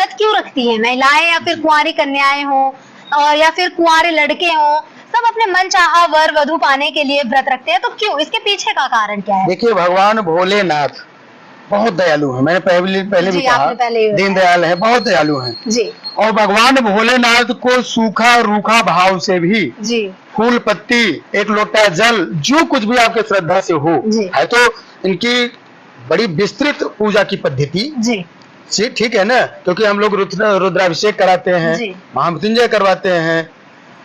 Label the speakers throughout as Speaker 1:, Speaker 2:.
Speaker 1: व्रत क्यों रखती हैं? महिलाएं या फिर कुंवारी कन्याएं हो और या फिर कुंवारे लड़के हो, सब अपने मन चाहा वर वधु पाने के लिए व्रत रखते हैं, तो क्यों? इसके पीछे का कारण क्या है?
Speaker 2: देखिए, भगवान भोलेनाथ बहुत दयालु है। मैंने पहले भी कहा, दीनदयाल है, बहुत दयालु है
Speaker 1: जी।
Speaker 2: और भगवान भोलेनाथ को सूखा रूखा भाव से भी
Speaker 1: जी,
Speaker 2: फूल पत्ती, एक लोटा जल, जो कुछ भी आपके श्रद्धा से हो है, तो इनकी बड़ी विस्तृत पूजा की पद्धति
Speaker 1: जी,
Speaker 2: ठीक है ना। क्योंकि हम लोग रुद्राभिषेक कराते हैं, महामृत्युंजय करवाते हैं,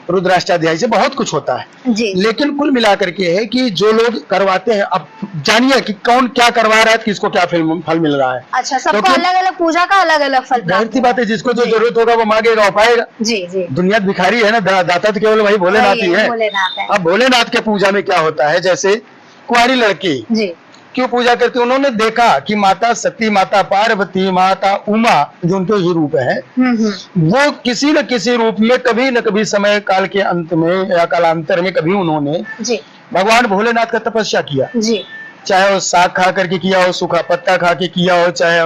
Speaker 2: रुद्राष्टाध्याय से बहुत कुछ होता है
Speaker 1: जी।
Speaker 2: लेकिन कुल मिलाकर के है कि जो लोग करवाते हैं, अब जानिए कि कौन क्या करवा रहा है, किसको क्या फल मिल रहा है।
Speaker 1: अच्छा, सबको अलग अलग पूजा का अलग अलग फल।
Speaker 2: जाहिर सी बात है, जिसको जो जरूरत होगा वो मांगेगा और पाएगा।
Speaker 1: जी जी।
Speaker 2: दुनिया भिखारी है ना, दाता तो केवल वही भोलेनाथ ही है। अब भोलेनाथ के पूजा में क्या होता है, जैसे कुंवारी लड़की जी क्यों पूजा करती है? उन्होंने देखा कि माता सती, माता पार्वती, माता उमा, जो उनके ही रूप है, वो किसी न किसी रूप में कभी न कभी समय काल के अंत में या कालांतर में कभी उन्होंने जी भगवान भोलेनाथ का तपस्या किया जी। चाहे वो साग खा करके किया हो, सूखा पत्ता खा के किया हो, चाहे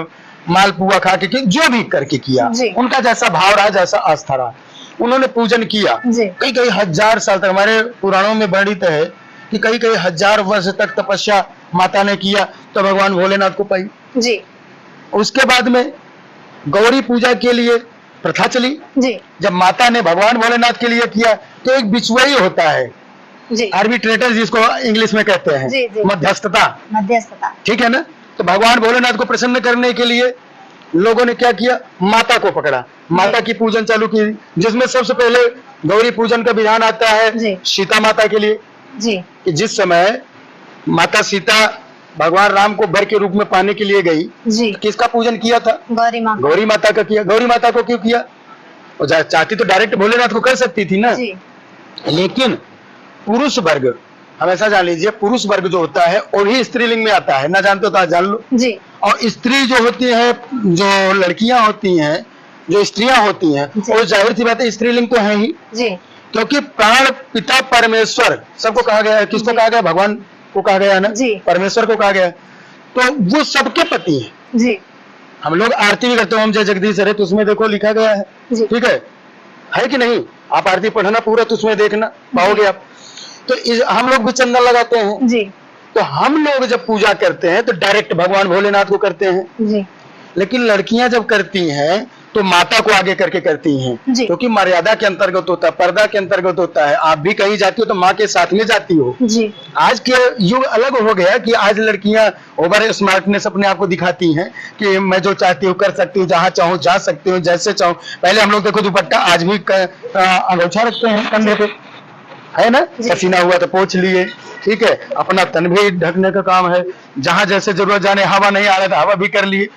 Speaker 2: मालपुआ खा के किया, जो भी करके किया, उनका जैसा भाव रहा, जैसा आस्था रहा, उन्होंने पूजन किया। कई कई हजार साल तक, हमारे पुराणों में वर्णित है कि कई कई हजार वर्ष तक तपस्या माता ने किया, तो भगवान भोलेनाथ को पाई जी। उसके बाद में गौरी पूजा के लिए प्रथा चली जी। जब माता ने भगवान भोलेनाथ के लिए किया, तो एक बिचवई होता है जी, आर्बिट्रेटर जिसको इंग्लिश में कहते हैं जी, जी। मध्यस्थता, ठीक है ना। तो भगवान भोलेनाथ को प्रसन्न करने के लिए लोगों ने क्या किया, माता को पकड़ा, माता की पूजन चालू की, जिसमें सबसे पहले गौरी पूजन का विधान आता है सीता माता के लिए जी। कि जिस समय माता सीता भगवान राम को वर के रूप में पाने के लिए गई जी, किसका पूजन किया था? गौरी माता का किया। गौरी माता को क्यों किया? और चाहती तो डायरेक्ट भोलेनाथ को कर सकती थी ना जी। लेकिन पुरुष वर्ग, हमेशा जान लीजिए, पुरुष वर्ग जो होता है और ही स्त्रीलिंग में आता है, ना जानते हो तो जान लो जी। और स्त्री जो होती है, जो लड़कियां होती हैं, जो स्त्रियां होती हैं, और जाहिर सी बात है स्त्रीलिंग तो है ही जी। क्योंकि प्राण पिता परमेश्वर सबको कहा गया है। किसको कहा गया? भगवान को कहा गया ना जी, परमेश्वर को कहा गया। तो वो सबके पति है जी। हम लोग आरती भी करते हो, हम जय जगदीश हरे, तो उसमें देखो लिखा गया है, ठीक है कि नहीं? आप आरती पढ़ना पूरा, तो उसमें देखना पाओगे आप। तो हम लोग भी चंदन लगाते हैं जी। तो हम लोग जब पूजा करते हैं तो डायरेक्ट भगवान भोलेनाथ को करते हैं जी। लेकिन लड़कियां जब करती हैं तो माता को आगे करके करती हैं, क्योंकि मर्यादा के अंतर्गत होता है, पर्दा के अंतर्गत होता है। आप भी कहीं जाती हो तो माँ के साथ में जाती हो जी। आज के युग अलग हो गया कि आज लड़कियां ओवर स्मार्टनेस अपने आप को दिखाती हैं कि मैं जो चाहती हूँ कर सकती हूँ, जहाँ चाहूँ जा सकती हूँ, जैसे चाहूँ। पहले हम लोग देखो दुपट्टा, आज भी अंगोछा रखते हैं कंधे पे, है ना, पसीना हुआ तो पोंछ लिए, ठीक है, अपना तन भी ढकने का काम है, जहाँ जैसे जरूरत जाने, हवा नहीं आ रहा था हवा भी कर लिए।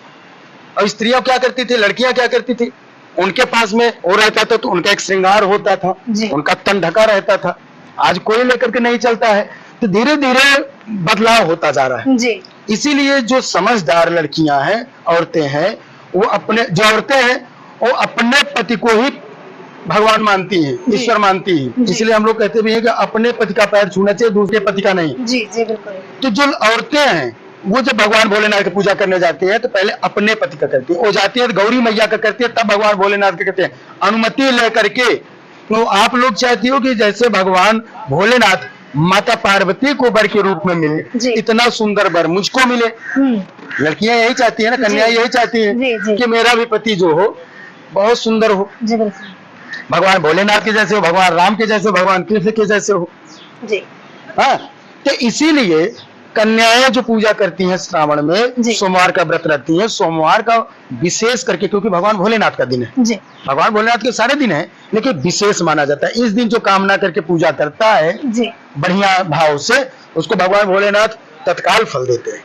Speaker 2: और स्त्रियां क्या करती थी, लड़कियां क्या करती थी, उनके पास में वो रहता था तो उनका एक श्रृंगार होता था, उनका तन ढका रहता था। आज कोई लेकर के नहीं चलता है, तो धीरे धीरे बदलाव होता जा रहा है जी। इसीलिए जो समझदार लड़कियां हैं, औरतें हैं, वो अपने, जो औरतें हैं वो अपने पति को ही भगवान मानती है, ईश्वर मानती है। इसलिए हम लोग कहते भी हैं कि अपने पति का पैर छूना चाहिए, दूसरे पति का नहीं जी जी बिल्कुल। तो जो औरतें हैं वो जब भगवान भोलेनाथ की पूजा करने जाती है तो पहले अपने पति का करती है, वो जाती है तो गौरी मैया का करती है, तब भगवान भोलेनाथ का करते हैं, अनुमति लेकर के। तो आप लोग चाहती हो कि जैसे भगवान भोलेनाथ माता पार्वती को वर के रूप में मिले, इतना सुंदर वर मुझको मिले। लड़कियां यही चाहती है ना, कन्या यही चाहती है कि मेरा भी पति जो हो बहुत सुंदर हो, भगवान भोलेनाथ के जैसे हो, भगवान राम के जैसे हो, भगवान कृष्ण के जैसे हो जी। हाँ, तो इसीलिए कन्याएं जो पूजा करती हैं श्रावण में, सोमवार का व्रत रखती हैं, सोमवार का विशेष करके, क्योंकि भगवान भोलेनाथ का दिन है जी। भगवान भोलेनाथ के सारे दिन है, लेकिन विशेष माना जाता है। इस दिन जो कामना करके पूजा करता है जी बढ़िया भाव से, उसको भगवान भोलेनाथ तत्काल फल देते हैं।